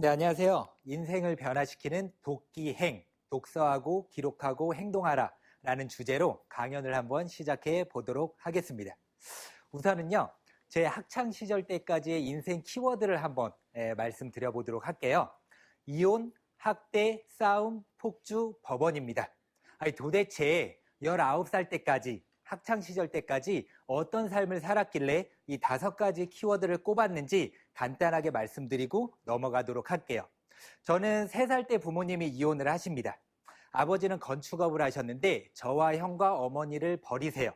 네, 안녕하세요. 인생을 변화시키는 독기행, 독서하고 기록하고 행동하라 라는 주제로 강연을 한번 시작해 보도록 하겠습니다. 우선은요, 제 학창 시절 때까지의 인생 키워드를 한번 말씀드려 보도록 할게요. 이혼, 학대, 싸움, 폭주, 법원입니다. 아니, 도대체 19살 때까지, 학창 시절 때까지 어떤 삶을 살았길래 이 5가지 키워드를 꼽았는지 간단하게 말씀드리고 넘어가도록 할게요. 저는 3살 때 부모님이 이혼을 하십니다. 아버지는 건축업을 하셨는데 저와 형과 어머니를 버리세요.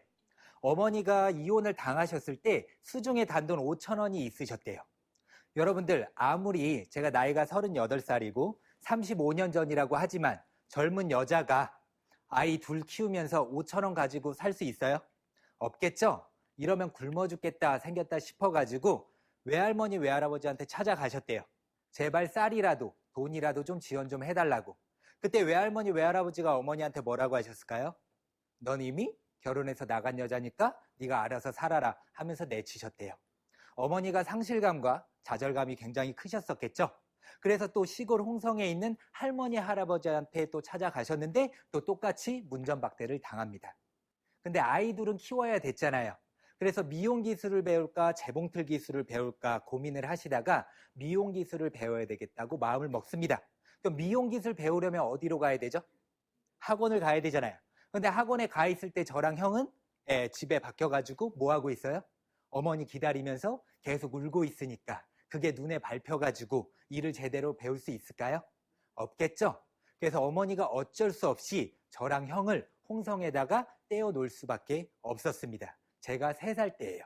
어머니가 이혼을 당하셨을 때 수중에 단돈 5,000원이 있으셨대요. 여러분들, 아무리 제가 나이가 38살이고 35년 전이라고 하지만 젊은 여자가 아이 둘 키우면서 5,000원 가지고 살 수 있어요? 없겠죠? 이러면 굶어 죽겠다 생겼다 싶어가지고 외할머니 외할아버지한테 찾아가셨대요. 제발 쌀이라도 돈이라도 좀 지원 좀 해달라고. 그때 외할머니 외할아버지가 어머니한테 뭐라고 하셨을까요? 넌 이미 결혼해서 나간 여자니까 네가 알아서 살아라 하면서 내치셨대요. 어머니가 상실감과 좌절감이 굉장히 크셨었겠죠. 그래서 또 시골 홍성에 있는 할머니 할아버지한테 또 찾아가셨는데 또 똑같이 문전박대를 당합니다. 근데 아이들은 키워야 됐잖아요. 그래서 미용 기술을 배울까 재봉틀 기술을 배울까 고민을 하시다가 미용 기술을 배워야 되겠다고 마음을 먹습니다. 그럼 미용 기술 배우려면 어디로 가야 되죠? 학원을 가야 되잖아요. 근데 학원에 가 있을 때 저랑 형은 집에 바뀌어가지고 뭐 하고 있어요? 어머니 기다리면서 계속 울고 있으니까 그게 눈에 밟혀가지고 일을 제대로 배울 수 있을까요? 없겠죠? 그래서 어머니가 어쩔 수 없이 저랑 형을 홍성에다가 떼어놓을 수밖에 없었습니다. 제가 3살 때예요.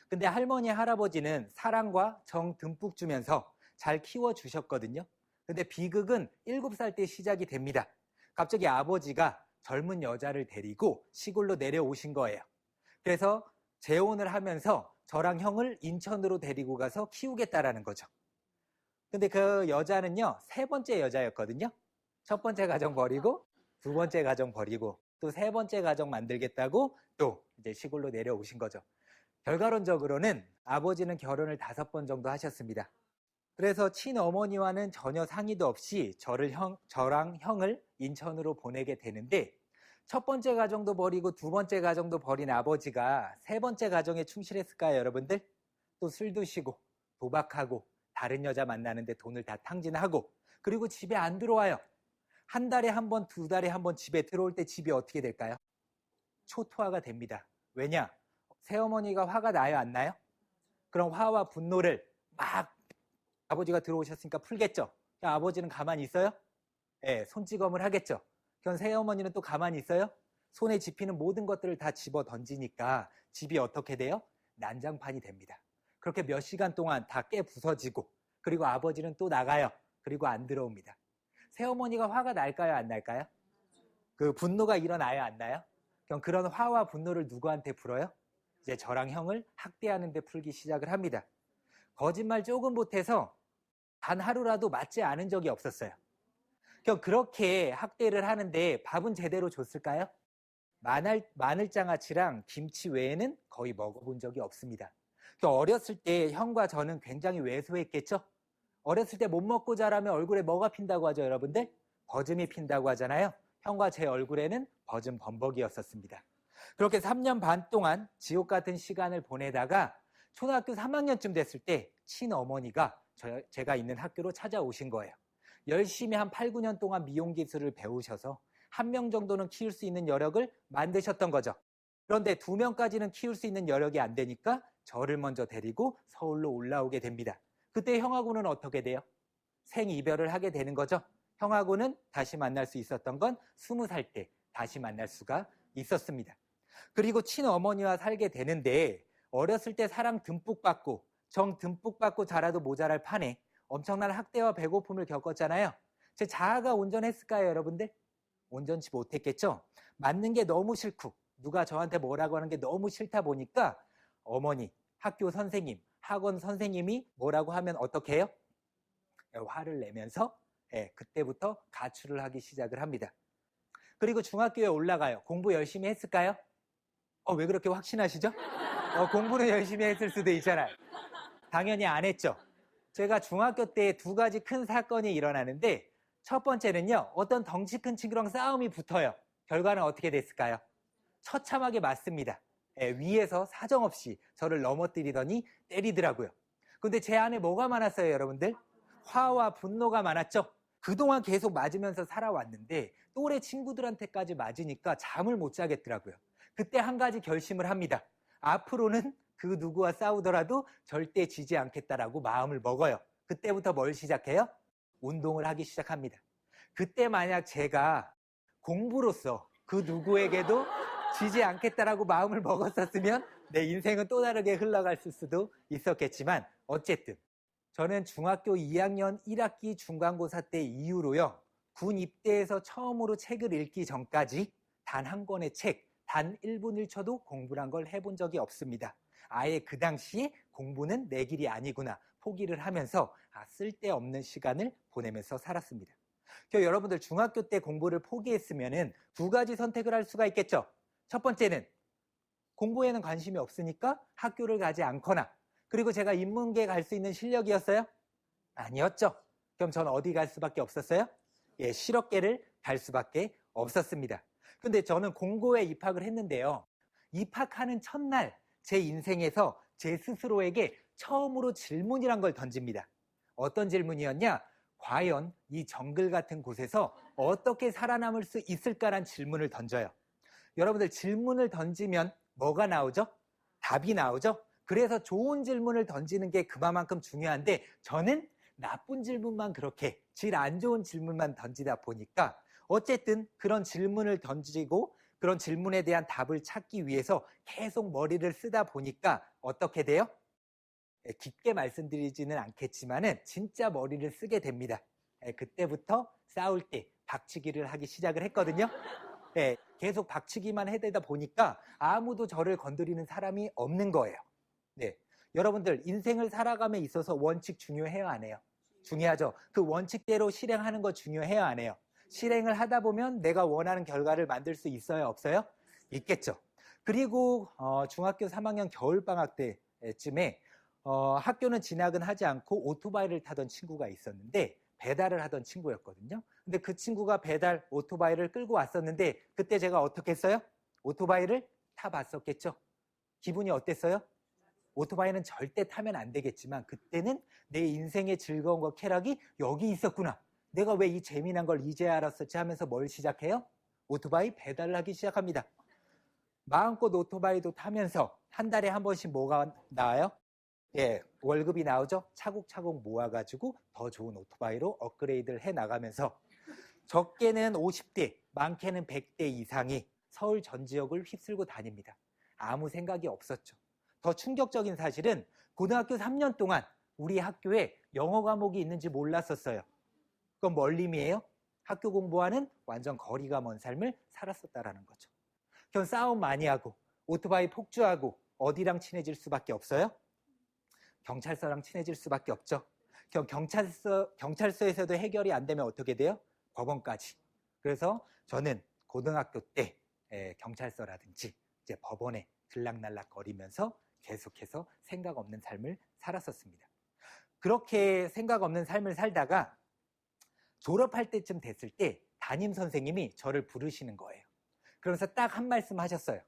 근데 할머니 할아버지는 사랑과 정 듬뿍 주면서 잘 키워주셨거든요. 근데 비극은 7살 때 시작이 됩니다. 갑자기 아버지가 젊은 여자를 데리고 시골로 내려오신 거예요. 그래서 재혼을 하면서 저랑 형을 인천으로 데리고 가서 키우겠다라는 거죠. 근데 그 여자는요, 3번째 여자였거든요. 첫 번째 가정 버리고, 2번째 가정 버리고, 또 3번째 가정 만들겠다고 또 이제 시골로 내려오신 거죠. 결과론적으로는 아버지는 결혼을 5번 정도 하셨습니다. 그래서 친어머니와는 전혀 상의도 없이 저랑 형을 인천으로 보내게 되는데, 첫 번째 가정도 버리고 2번째 가정도 버린 아버지가 3번째 가정에 충실했을까요, 여러분들? 또 술 드시고 도박하고 다른 여자 만나는데 돈을 다 탕진하고 그리고 집에 안 들어와요. 한 달에 한 번, 2달에 한 번 집에 들어올 때 집이 어떻게 될까요? 초토화가 됩니다. 왜냐? 새어머니가 화가 나요, 안 나요? 그럼 화와 분노를 막 아버지가 들어오셨으니까 풀겠죠? 아버지는 가만히 있어요? 네, 손찌검을 하겠죠? 그럼 새어머니는 또 가만히 있어요? 손에 집히는 모든 것들을 다 집어 던지니까 집이 어떻게 돼요? 난장판이 됩니다. 그렇게 몇 시간 동안 다 깨 부서지고 그리고 아버지는 또 나가요. 그리고 안 들어옵니다. 새어머니가 화가 날까요? 안 날까요? 그 분노가 일어나요? 안 나요? 그럼 그런 화와 분노를 누구한테 풀어요? 이제 저랑 형을 학대하는 데 풀기 시작을 합니다. 거짓말 조금 못해서 단 하루라도 맞지 않은 적이 없었어요. 그럼 그렇게 학대를 하는데 밥은 제대로 줬을까요? 마늘장아찌랑 김치 외에는 거의 먹어본 적이 없습니다. 어렸을 때 형과 저는 굉장히 왜소했겠죠? 어렸을 때 못 먹고 자라면 얼굴에 뭐가 핀다고 하죠, 여러분들? 버짐이 핀다고 하잖아요. 형과 제 얼굴에는 버짐 범벅이었었습니다. 그렇게 3년 반 동안 지옥 같은 시간을 보내다가 초등학교 3학년쯤 됐을 때 친어머니가 제가 있는 학교로 찾아오신 거예요. 열심히 한 8, 9년 동안 미용 기술을 배우셔서 1명 정도는 키울 수 있는 여력을 만드셨던 거죠. 그런데 2명까지는 키울 수 있는 여력이 안 되니까 저를 먼저 데리고 서울로 올라오게 됩니다. 그때 형하고는 어떻게 돼요? 생이별을 하게 되는 거죠. 형하고는 다시 만날 수 있었던 건 20살 때 다시 만날 수가 있었습니다. 그리고 친어머니와 살게 되는데 어렸을 때 사랑 듬뿍 받고 정 듬뿍 받고 자라도 모자랄 판에 엄청난 학대와 배고픔을 겪었잖아요. 제 자아가 온전했을까요, 여러분들? 온전치 못했겠죠? 맞는 게 너무 싫고 누가 저한테 뭐라고 하는 게 너무 싫다 보니까 어머니, 학교 선생님, 학원 선생님이 뭐라고 하면 어떻게 해요? 화를 내면서 그때부터 가출을 하기 시작을 합니다. 그리고 중학교에 올라가요. 공부 열심히 했을까요? 왜 그렇게 확신하시죠? 공부는 열심히 했을 수도 있잖아요. 당연히 안 했죠. 제가 중학교 때 두 가지 큰 사건이 일어나는데 첫 번째는요. 어떤 덩치 큰 친구랑 싸움이 붙어요. 결과는 어떻게 됐을까요? 처참하게 맞습니다. 위에서 사정없이 저를 넘어뜨리더니 때리더라고요. 근데 제 안에 뭐가 많았어요, 여러분들? 화와 분노가 많았죠? 그동안 계속 맞으면서 살아왔는데 또래 친구들한테까지 맞으니까 잠을 못 자겠더라고요. 그때 한 가지 결심을 합니다. 앞으로는 그 누구와 싸우더라도 절대 지지 않겠다라고 마음을 먹어요. 그때부터 뭘 시작해요? 운동을 하기 시작합니다. 그때 만약 제가 공부로서 그 누구에게도 지지 않겠다라고 마음을 먹었었으면 내 인생은 또 다르게 흘러갔을 수도 있었겠지만 어쨌든 저는 중학교 2학년 1학기 중간고사 때 이후로요. 군 입대해서 처음으로 책을 읽기 전까지 단 한 권의 책, 단 1분 1초도 공부란 걸 해본 적이 없습니다. 아예 그 당시에 공부는 내 길이 아니구나 포기를 하면서 쓸데없는 시간을 보내면서 살았습니다. 여러분들 중학교 때 공부를 포기했으면 두 가지 선택을 할 수가 있겠죠. 첫 번째는 공부에는 관심이 없으니까 학교를 가지 않거나 그리고 제가 인문계 갈 수 있는 실력이었어요? 아니었죠. 그럼 전 어디 갈 수밖에 없었어요? 실업계를 갈 수밖에 없었습니다. 근데 저는 공고에 입학을 했는데요. 입학하는 첫날 제 인생에서 제 스스로에게 처음으로 질문이란 걸 던집니다. 어떤 질문이었냐? 과연 이 정글 같은 곳에서 어떻게 살아남을 수 있을까란 질문을 던져요. 여러분들 질문을 던지면 뭐가 나오죠? 답이 나오죠? 그래서 좋은 질문을 던지는 게 그만큼 중요한데 저는 나쁜 질문만 그렇게 질 안 좋은 질문만 던지다 보니까 어쨌든 그런 질문을 던지고 그런 질문에 대한 답을 찾기 위해서 계속 머리를 쓰다 보니까 어떻게 돼요? 깊게 말씀드리지는 않겠지만은 진짜 머리를 쓰게 됩니다. 그때부터 싸울 때 박치기를 하기 시작을 했거든요. 계속 박치기만 해대다 보니까 아무도 저를 건드리는 사람이 없는 거예요. 여러분들 인생을 살아감에 있어서 원칙 중요해요, 안 해요? 중요하죠. 그 원칙대로 실행하는 거 중요해요, 안 해요? 실행을 하다 보면 내가 원하는 결과를 만들 수 있어요, 없어요? 있겠죠. 그리고 중학교 3학년 겨울방학 때쯤에 학교는 진학은 하지 않고 오토바이를 타던 친구가 있었는데 배달을 하던 친구였거든요. 근데 그 친구가 배달 오토바이를 끌고 왔었는데 그때 제가 어떻게 했어요? 오토바이를 타봤었겠죠. 기분이 어땠어요? 오토바이는 절대 타면 안 되겠지만 그때는 내 인생의 즐거움과 쾌락이 여기 있었구나. 내가 왜 이 재미난 걸 이제 알았었지 하면서 뭘 시작해요? 오토바이 배달을 하기 시작합니다. 마음껏 오토바이도 타면서 한 달에 한 번씩 뭐가 나와요? 월급이 나오죠? 차곡차곡 모아가지고 더 좋은 오토바이로 업그레이드를 해나가면서 적게는 50대, 많게는 100대 이상이 서울 전 지역을 휩쓸고 다닙니다. 아무 생각이 없었죠. 더 충격적인 사실은 고등학교 3년 동안 우리 학교에 영어 과목이 있는지 몰랐었어요. 그건 뭘 의미해요? 학교 공부와는 완전 거리가 먼 삶을 살았었다라는 거죠. 그럼 싸움 많이 하고 오토바이 폭주하고 어디랑 친해질 수밖에 없어요? 경찰서랑 친해질 수밖에 없죠. 경찰서에서도 해결이 안 되면 어떻게 돼요? 법원까지. 그래서 저는 고등학교 때 경찰서라든지 이제 법원에 들락날락 거리면서 계속해서 생각 없는 삶을 살았었습니다. 그렇게 생각 없는 삶을 살다가 졸업할 때쯤 됐을 때 담임 선생님이 저를 부르시는 거예요. 그러면서 딱 한 말씀 하셨어요.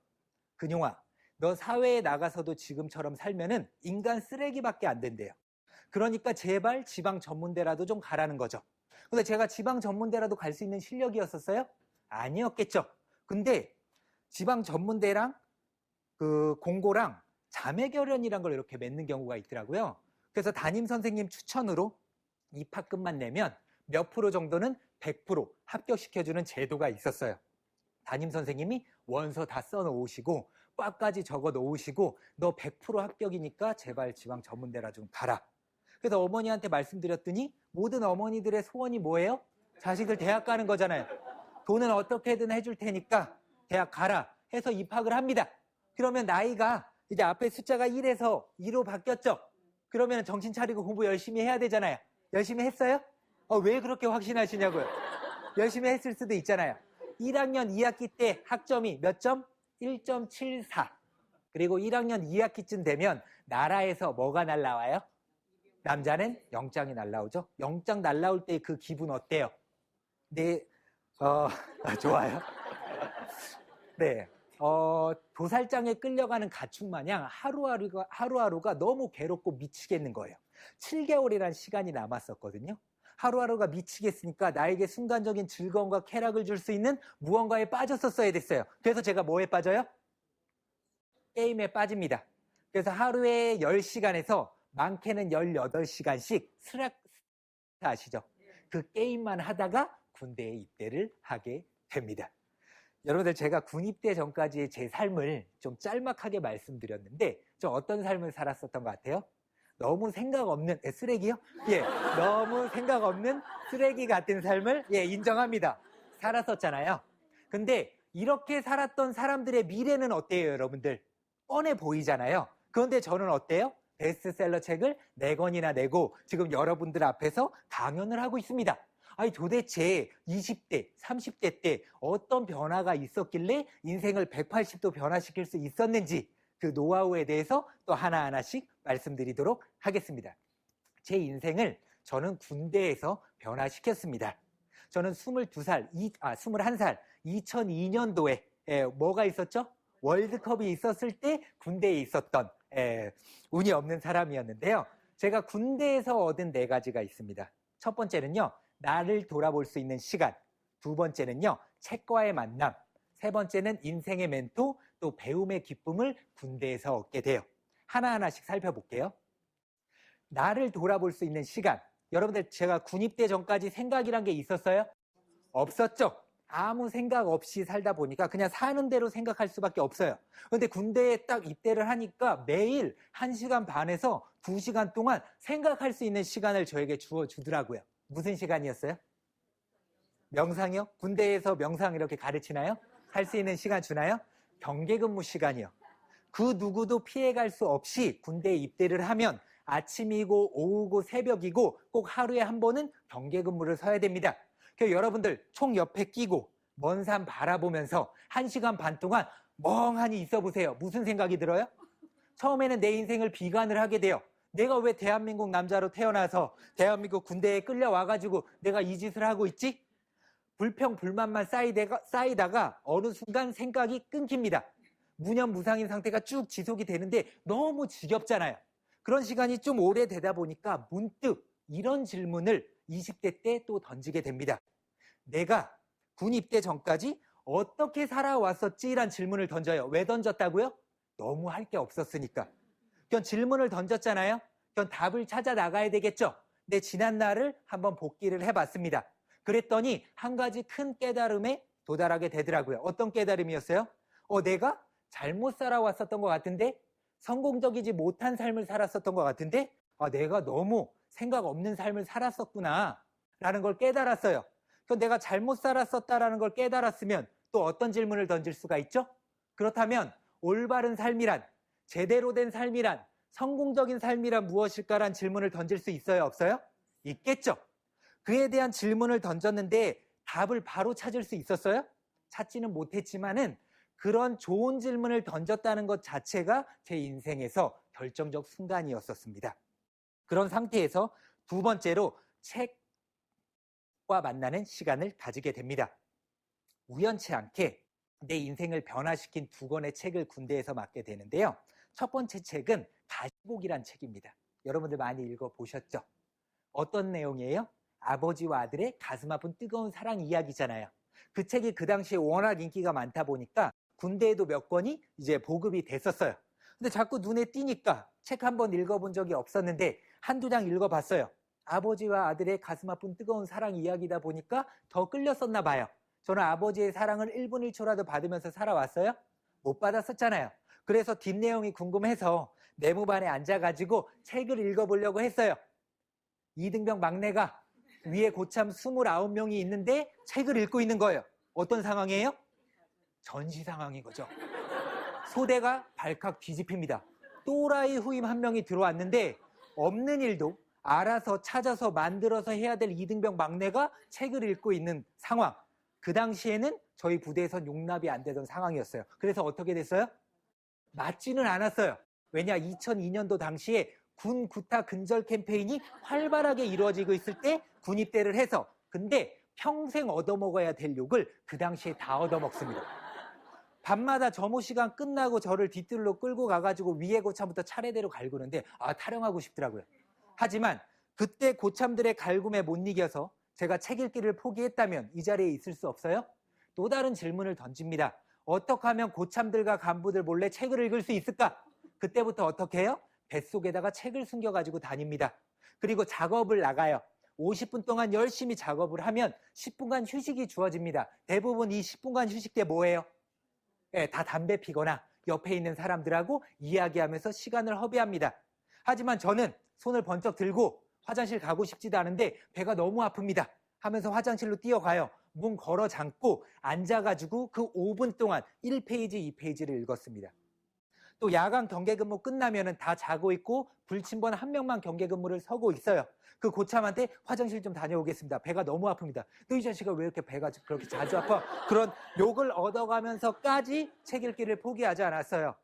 근용아, 너 사회에 나가서도 지금처럼 살면은 인간 쓰레기밖에 안 된대요. 그러니까 제발 지방 전문대라도 좀 가라는 거죠. 근데 제가 지방 전문대라도 갈 수 있는 실력이었었어요? 아니었겠죠. 근데 지방 전문대랑 그 공고랑 자매결연이란 걸 이렇게 맺는 경우가 있더라고요. 그래서 담임 선생님 추천으로 입학금만 내면 몇 프로 정도는 100% 합격시켜주는 제도가 있었어요. 담임 선생님이 원서 다 써놓으시고 꽉까지 적어 놓으시고 너 100% 합격이니까 제발 지방 전문대라 좀 가라. 그래서 어머니한테 말씀드렸더니 모든 어머니들의 소원이 뭐예요? 자식들 대학 가는 거잖아요. 돈은 어떻게든 해줄 테니까 대학 가라 해서 입학을 합니다. 그러면 나이가 이제 앞에 숫자가 1에서 2로 바뀌었죠. 그러면 정신 차리고 공부 열심히 해야 되잖아요. 열심히 했어요? 왜 그렇게 확신하시냐고요. 열심히 했을 수도 있잖아요. 1학년 2학기 때 학점이 몇 점? 1.74. 그리고 1학년 2학기쯤 되면 나라에서 뭐가 날라와요? 남자는 영장이 날라오죠. 영장 날라올 때 그 기분 어때요? 네, 좋아요. 네, 도살장에 끌려가는 가축 마냥 하루하루가 너무 괴롭고 미치겠는 거예요. 7개월이란 시간이 남았었거든요. 하루하루가 미치겠으니까 나에게 순간적인 즐거움과 쾌락을 줄 수 있는 무언가에 빠졌었어야 됐어요. 그래서 제가 뭐에 빠져요? 게임에 빠집니다. 그래서 하루에 10시간에서 많게는 18시간씩 스락스 아시죠? 그 게임만 하다가 군대에 입대를 하게 됩니다. 여러분들 제가 군 입대 전까지의 제 삶을 좀 짤막하게 말씀드렸는데 좀 어떤 삶을 살았었던 것 같아요? 너무 생각 없는 쓰레기요? 예, 너무 생각 없는 쓰레기 같은 삶을 인정합니다. 살았었잖아요. 근데 이렇게 살았던 사람들의 미래는 어때요, 여러분들? 뻔해 보이잖아요. 그런데 저는 어때요? 베스트셀러 책을 4권이나 내고 지금 여러분들 앞에서 강연을 하고 있습니다. 아니 도대체 20대, 30대 때 어떤 변화가 있었길래 인생을 180도 변화시킬 수 있었는지 그 노하우에 대해서 또 하나하나씩 말씀드리도록 하겠습니다. 제 인생을 저는 군대에서 변화시켰습니다. 저는 21살, 2002년도에 뭐가 있었죠? 월드컵이 있었을 때 군대에 있었던 운이 없는 사람이었는데요. 제가 군대에서 얻은 4가지가 있습니다. 첫 번째는요. 나를 돌아볼 수 있는 시간. 두 번째는요. 책과의 만남. 세 번째는 인생의 멘토, 또 배움의 기쁨을 군대에서 얻게 돼요. 하나하나씩 살펴볼게요. 나를 돌아볼 수 있는 시간. 여러분들 제가 군입대 전까지 생각이란 게 있었어요? 없었죠? 아무 생각 없이 살다 보니까 그냥 사는 대로 생각할 수밖에 없어요. 그런데 군대에 딱 입대를 하니까 매일 1시간 반에서 2시간 동안 생각할 수 있는 시간을 저에게 주더라고요. 무슨 시간이었어요? 명상이요? 군대에서 명상 이렇게 가르치나요? 할 수 있는 시간 주나요? 경계근무 시간이요. 그 누구도 피해갈 수 없이 군대에 입대를 하면 아침이고 오후고 새벽이고 꼭 하루에 한 번은 경계근무를 서야 됩니다. 그래서 여러분들 총 옆에 끼고 먼 산 바라보면서 1시간 반 동안 멍하니 있어 보세요. 무슨 생각이 들어요? 처음에는 내 인생을 비관을 하게 돼요. 내가 왜 대한민국 남자로 태어나서 대한민국 군대에 끌려와가지고 내가 이 짓을 하고 있지? 불평, 불만만 쌓이다가 어느 순간 생각이 끊깁니다. 무념무상인 상태가 쭉 지속이 되는데 너무 지겹잖아요. 그런 시간이 좀 오래되다 보니까 문득 이런 질문을 20대 때 또 던지게 됩니다. 내가 군 입대 전까지 어떻게 살아왔었지란 질문을 던져요. 왜 던졌다고요? 너무 할 게 없었으니까. 그럼 질문을 던졌잖아요. 그럼 답을 찾아 나가야 되겠죠. 내 지난 날을 한번 복기를 해봤습니다. 그랬더니 한 가지 큰 깨달음에 도달하게 되더라고요. 어떤 깨달음이었어요? 내가 잘못 살아왔었던 것 같은데, 성공적이지 못한 삶을 살았었던 것 같은데, 내가 너무 생각 없는 삶을 살았었구나 라는 걸 깨달았어요. 그럼 내가 잘못 살았었다라는 걸 깨달았으면 또 어떤 질문을 던질 수가 있죠? 그렇다면 올바른 삶이란, 제대로 된 삶이란, 성공적인 삶이란 무엇일까란 질문을 던질 수 있어요? 없어요? 있겠죠. 그에 대한 질문을 던졌는데 답을 바로 찾을 수 있었어요? 찾지는 못했지만은 그런 좋은 질문을 던졌다는 것 자체가 제 인생에서 결정적 순간이었었습니다. 그런 상태에서 두 번째로 책과 만나는 시간을 가지게 됩니다. 우연치 않게 내 인생을 변화시킨 2권의 책을 군대에서 맡게 되는데요. 첫 번째 책은 가시복이란 책입니다. 여러분들 많이 읽어보셨죠? 어떤 내용이에요? 아버지와 아들의 가슴 아픈 뜨거운 사랑 이야기잖아요. 그 책이 그 당시에 워낙 인기가 많다 보니까 군대에도 몇 권이 이제 보급이 됐었어요. 근데 자꾸 눈에 띄니까 책 한 번 읽어본 적이 없었는데 한두 장 읽어봤어요. 아버지와 아들의 가슴 아픈 뜨거운 사랑 이야기다 보니까 더 끌렸었나 봐요. 저는 아버지의 사랑을 1분 1초라도 받으면서 살아왔어요? 못 받았었잖아요. 그래서 뒷내용이 궁금해서 내무반에 앉아가지고 책을 읽어보려고 했어요. 이등병 막내가 위에 고참 29명이 있는데 책을 읽고 있는 거예요. 어떤 상황이에요? 전시 상황인 거죠. 소대가 발칵 뒤집힙니다. 또라이 후임 한 명이 들어왔는데 없는 일도 알아서 찾아서 만들어서 해야 될 이등병 막내가 책을 읽고 있는 상황. 그 당시에는 저희 부대에선 용납이 안 되던 상황이었어요. 그래서 어떻게 됐어요? 맞지는 않았어요. 왜냐, 2002년도 당시에 군 구타 근절 캠페인이 활발하게 이루어지고 있을 때 군입대를 해서 근데 평생 얻어먹어야 될 욕을 그 당시에 다 얻어먹습니다. 밤마다 점호 시간 끝나고 저를 뒤뜰로 끌고 가가지고 위에 고참부터 차례대로 갈구는데 타령하고 싶더라고요. 하지만 그때 고참들의 갈굼에 못 이겨서 제가 책 읽기를 포기했다면 이 자리에 있을 수 없어요? 또 다른 질문을 던집니다. 어떻게 하면 고참들과 간부들 몰래 책을 읽을 수 있을까? 그때부터 어떻게 해요? 뱃속에다가 책을 숨겨가지고 다닙니다. 그리고 작업을 나가요. 50분 동안 열심히 작업을 하면 10분간 휴식이 주어집니다. 대부분 이 10분간 휴식 때 뭐예요? 다 담배 피거나 옆에 있는 사람들하고 이야기하면서 시간을 허비합니다. 하지만 저는 손을 번쩍 들고 화장실 가고 싶지도 않은데 배가 너무 아픕니다 하면서 화장실로 뛰어가요. 문 걸어 잠고 앉아가지고 그 5분 동안 1페이지, 2페이지를 읽었습니다. 또 야간 경계근무 끝나면은 다 자고 있고 불침번 한 명만 경계근무를 서고 있어요. 그 고참한테 화장실 좀 다녀오겠습니다. 배가 너무 아픕니다. 너 이 자식아 왜 이렇게 배가 그렇게 자주 아파? 그런 욕을 얻어가면서까지 책 읽기를 포기하지 않았어요.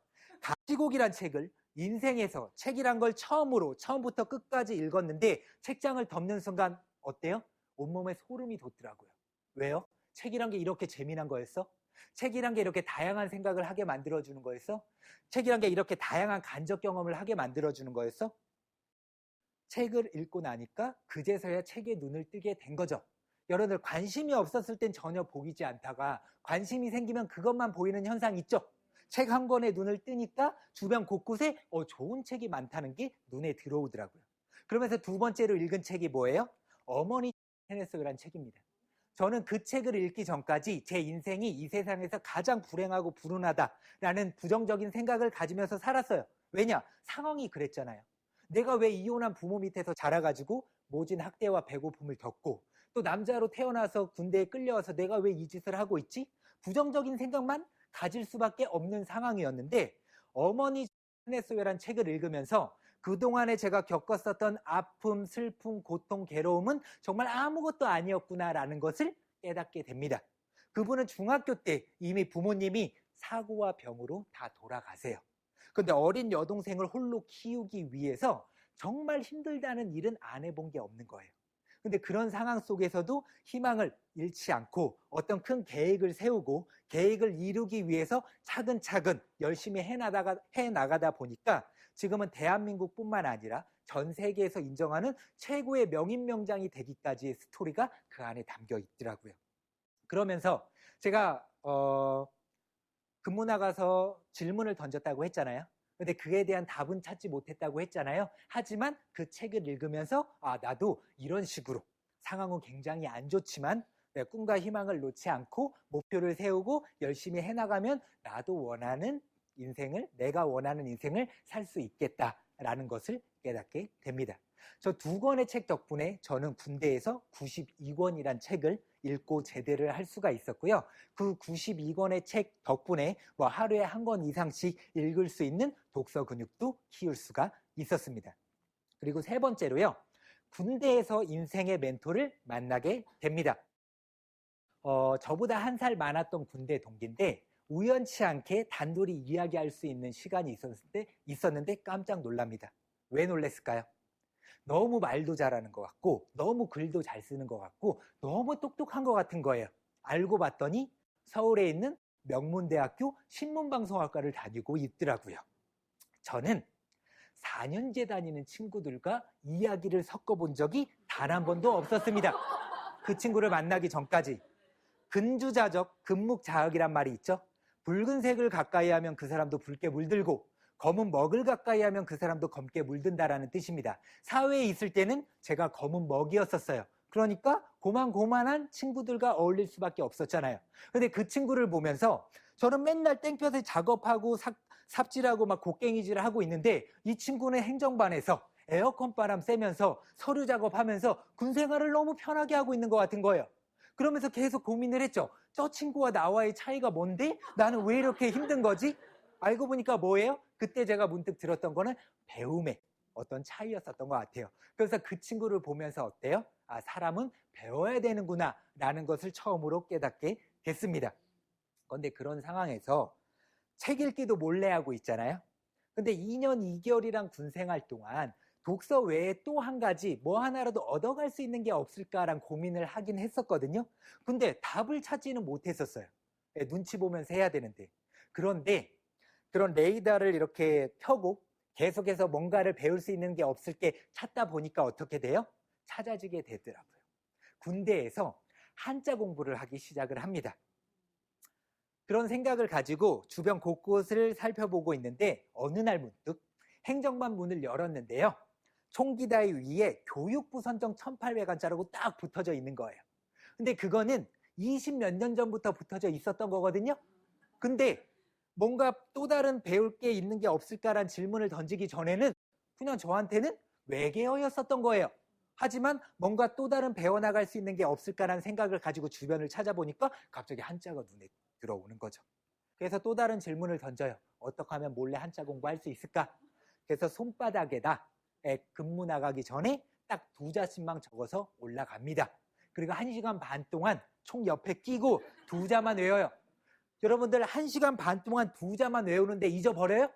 가시곡이란 책을 인생에서 책이란 걸 처음부터 끝까지 읽었는데 책장을 덮는 순간 어때요? 온몸에 소름이 돋더라고요. 왜요? 책이란 게 이렇게 재미난 거였어? 책이란 게 이렇게 다양한 생각을 하게 만들어주는 거였어? 책이란 게 이렇게 다양한 간접 경험을 하게 만들어주는 거였어? 책을 읽고 나니까 그제서야 책에 눈을 뜨게 된 거죠. 여러분들 관심이 없었을 땐 전혀 보이지 않다가 관심이 생기면 그것만 보이는 현상 있죠? 책 한 권에 눈을 뜨니까 주변 곳곳에 좋은 책이 많다는 게 눈에 들어오더라고요. 그러면서 두 번째로 읽은 책이 뭐예요? 어머니 테네스라는 책입니다. 저는 그 책을 읽기 전까지 제 인생이 이 세상에서 가장 불행하고 불운하다라는 부정적인 생각을 가지면서 살았어요. 왜냐? 상황이 그랬잖아요. 내가 왜 이혼한 부모 밑에서 자라가지고 모진 학대와 배고픔을 겪고 또 남자로 태어나서 군대에 끌려와서 내가 왜 이 짓을 하고 있지? 부정적인 생각만 가질 수밖에 없는 상황이었는데 어머니 테네스라는 책을 읽으면서 그동안에 제가 겪었었던 아픔, 슬픔, 고통, 괴로움은 정말 아무것도 아니었구나라는 것을 깨닫게 됩니다. 그분은 중학교 때 이미 부모님이 사고와 병으로 다 돌아가세요. 그런데 어린 여동생을 홀로 키우기 위해서 정말 힘들다는 일은 안 해본 게 없는 거예요. 근데 그런 상황 속에서도 희망을 잃지 않고 어떤 큰 계획을 세우고 계획을 이루기 위해서 차근차근 열심히 해나가다 보니까 지금은 대한민국뿐만 아니라 전 세계에서 인정하는 최고의 명인명장이 되기까지의 스토리가 그 안에 담겨 있더라고요. 그러면서 제가 근무 나가서 질문을 던졌다고 했잖아요. 근데 그에 대한 답은 찾지 못했다고 했잖아요. 하지만 그 책을 읽으면서 나도 이런 식으로 상황은 굉장히 안 좋지만 내 꿈과 희망을 놓지 않고 목표를 세우고 열심히 해나가면 내가 원하는 인생을 살 수 있겠다라는 것을 깨닫게 됩니다. 저 두 권의 책 덕분에 저는 군대에서 92권이란 책을 읽고 제대를 할 수가 있었고요. 그 92권의 책 덕분에 하루에 한 권 이상씩 읽을 수 있는 독서 근육도 키울 수가 있었습니다. 그리고 세 번째로요. 군대에서 인생의 멘토를 만나게 됩니다. 저보다 한 살 많았던 군대 동기인데 우연치 않게 단둘이 이야기할 수 있는 시간이 있었는데 깜짝 놀랍니다. 왜 놀랐을까요? 너무 말도 잘하는 것 같고 너무 글도 잘 쓰는 것 같고 너무 똑똑한 것 같은 거예요. 알고 봤더니 서울에 있는 명문대학교 신문방송학과를 다니고 있더라고요. 저는 4년제 다니는 친구들과 이야기를 섞어본 적이 단 한 번도 없었습니다. 그 친구를 만나기 전까지. 근주자적, 금묵자흑이란 말이 있죠. 붉은색을 가까이 하면 그 사람도 붉게 물들고 검은 먹을 가까이 하면 그 사람도 검게 물든다라는 뜻입니다. 사회에 있을 때는 제가 검은 먹이었었어요. 그러니까 고만고만한 친구들과 어울릴 수밖에 없었잖아요. 근데 그 친구를 보면서 저는 맨날 땡볕에 작업하고 삽질하고 막 곡괭이질을 하고 있는데 이 친구는 행정반에서 에어컨 바람 쐬면서 서류 작업하면서 군 생활을 너무 편하게 하고 있는 것 같은 거예요. 그러면서 계속 고민을 했죠. 저 친구와 나와의 차이가 뭔데? 나는 왜 이렇게 힘든 거지? 알고 보니까 뭐예요? 그때 제가 문득 들었던 거는 배움의 어떤 차이였었던 것 같아요. 그래서 그 친구를 보면서 어때요? 사람은 배워야 되는구나 라는 것을 처음으로 깨닫게 됐습니다. 그런데 그런 상황에서 책 읽기도 몰래 하고 있잖아요. 근데 2년 2개월이란 군생활 동안 독서 외에 또 한 가지 뭐 하나라도 얻어갈 수 있는 게 없을까라는 고민을 하긴 했었거든요. 근데 답을 찾지는 못했었어요. 눈치 보면서 해야 되는데. 그런데 그런 레이더를 이렇게 펴고 계속해서 뭔가를 배울 수 있는 게 없을 게 찾다 보니까 어떻게 돼요? 찾아지게 되더라고요. 군대에서 한자 공부를 하기 시작을 합니다. 그런 생각을 가지고 주변 곳곳을 살펴보고 있는데 어느 날 문득 행정반 문을 열었는데요. 총기다이 위에 교육부 선정 1800원짜리라고 딱 붙어져 있는 거예요. 근데 그거는 20 몇 년 전부터 붙어져 있었던 거거든요. 근데 뭔가 또 다른 배울 게 있는 게 없을까라는 질문을 던지기 전에는 그냥 저한테는 외계어였었던 거예요. 하지만 뭔가 또 다른 배워나갈 수 있는 게 없을까라는 생각을 가지고 주변을 찾아보니까 갑자기 한자가 눈에 들어오는 거죠. 그래서 또 다른 질문을 던져요. 어떻게 하면 몰래 한자 공부할 수 있을까? 그래서 손바닥에다 근무 나가기 전에 딱 2자씩만 적어서 올라갑니다. 그리고 1시간 반 동안 총 옆에 끼고 2자만 외워요. 여러분들 1시간 반 동안 2자만 외우는데 잊어버려요?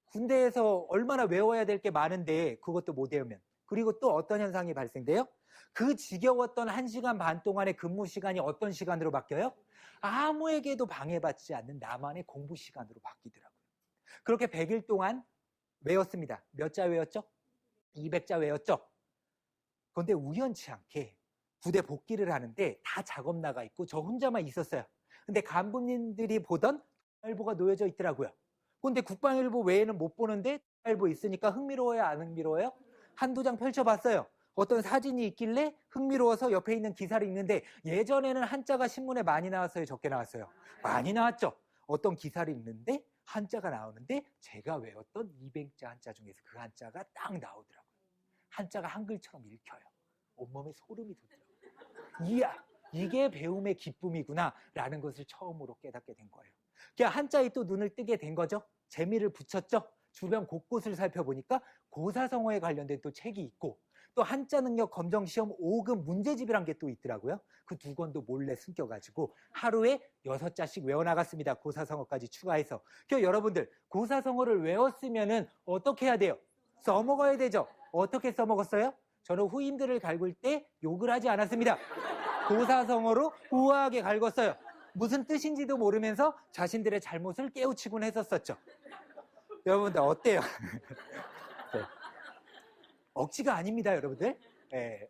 군대에서 얼마나 외워야 될 게 많은데 그것도 못 외우면. 그리고 또 어떤 현상이 발생돼요? 그 지겨웠던 1시간 반 동안의 근무 시간이 어떤 시간으로 바뀌어요? 아무에게도 방해받지 않는 나만의 공부 시간으로 바뀌더라고요. 그렇게 100일 동안 외웠습니다. 몇 자 외웠죠? 200자 외웠죠? 그런데 우연치 않게 부대 복귀를 하는데 다 작업 나가 있고 저 혼자만 있었어요. 근데 간부님들이 보던 국방일보가 놓여져 있더라고요. 근데 국방일보 외에는 못 보는데 국방일보 있으니까 흥미로워요, 안 흥미로워요? 한두 장 펼쳐봤어요. 어떤 사진이 있길래 흥미로워서 옆에 있는 기사를 읽는데 예전에는 한자가 신문에 많이 나왔어요, 적게 나왔어요? 많이 나왔죠. 어떤 기사를 읽는데 한자가 나오는데 제가 외웠던 200자 한자 중에서 그 한자가 딱 나오더라고요. 한자가 한글처럼 읽혀요. 온몸에 소름이 돋더라고요. 이야, 이게 배움의 기쁨이구나 라는 것을 처음으로 깨닫게 된 거예요. 그냥 한자에 또 눈을 뜨게 된 거죠. 재미를 붙였죠. 주변 곳곳을 살펴보니까 고사성어에 관련된 또 책이 있고 또 한자 능력 검정 시험 5급 문제집이란 게 또 있더라고요. 그 2권도 몰래 숨겨가지고 하루에 6자씩 외워나갔습니다. 고사성어까지 추가해서. 그러니까 여러분들 고사성어를 외웠으면은 어떻게 해야 돼요? 써먹어야 되죠. 어떻게 써먹었어요? 저는 후임들을 갈굴 때 욕을 하지 않았습니다. 고사성어로 우아하게 갈궜어요. 무슨 뜻인지도 모르면서 자신들의 잘못을 깨우치곤 했었었죠. 여러분들 어때요? 네. 억지가 아닙니다, 여러분들. 네.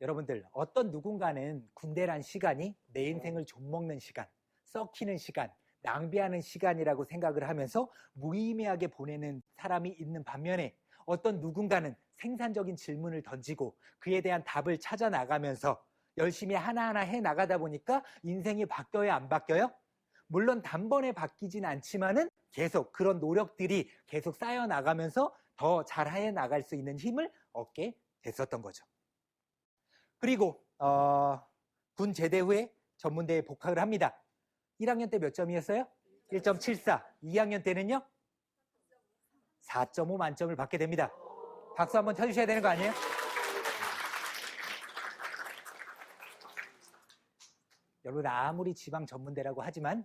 여러분들 어떤 누군가는 군대란 시간이 내 인생을 좀먹는 시간, 썩히는 시간, 낭비하는 시간이라고 생각을 하면서 무의미하게 보내는 사람이 있는 반면에 어떤 누군가는 생산적인 질문을 던지고 그에 대한 답을 찾아 나가면서 열심히 하나하나 해 나가다 보니까 인생이 바뀌어요, 안 바뀌어요? 물론 단번에 바뀌진 않지만은 계속 그런 노력들이 계속 쌓여 나가면서 더 잘해 나갈 수 있는 힘을 얻게 됐었던 거죠. 그리고 군 제대 후에 전문대에 복학을 합니다. 1학년 때 몇 점이었어요? 1.74. 2학년 때는요? 4.5 만점을 받게 됩니다. 박수 한번 쳐주셔야 되는 거 아니에요? 여러분 아무리 지방 전문대라고 하지만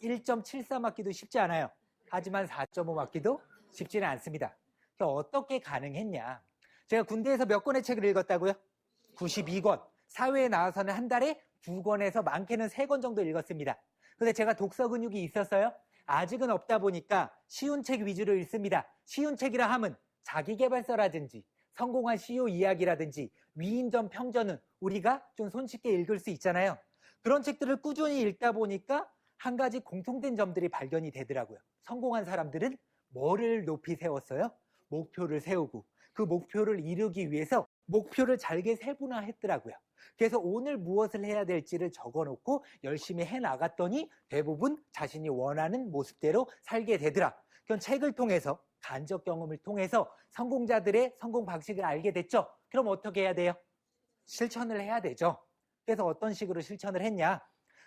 1.74 맞기도 쉽지 않아요. 하지만 4.5 맞기도 쉽지는 않습니다. 어떻게 가능했냐? 제가 군대에서 몇 권의 책을 읽었다고요? 92권. 사회에 나와서는 한 달에 2권에서 많게는 3권 정도 읽었습니다. 근데 제가 독서 근육이 있었어요? 아직은 없다 보니까 쉬운 책 위주로 읽습니다. 쉬운 책이라 함은 자기계발서라든지 성공한 CEO 이야기라든지 위인전 평전은 우리가 좀 손쉽게 읽을 수 있잖아요. 그런 책들을 꾸준히 읽다 보니까 한 가지 공통된 점들이 발견이 되더라고요. 성공한 사람들은 뭐를 높이 세웠어요? 목표를 세우고 그 목표를 이루기 위해서 목표를 잘게 세분화했더라고요. 그래서 오늘 무엇을 해야 될지를 적어놓고 열심히 해나갔더니 대부분 자신이 원하는 모습대로 살게 되더라. 그건 책을 통해서 간접 경험을 통해서 성공자들의 성공 방식을 알게 됐죠. 그럼 어떻게 해야 돼요? 실천을 해야 되죠. 그래서 어떤 식으로 실천을 했냐?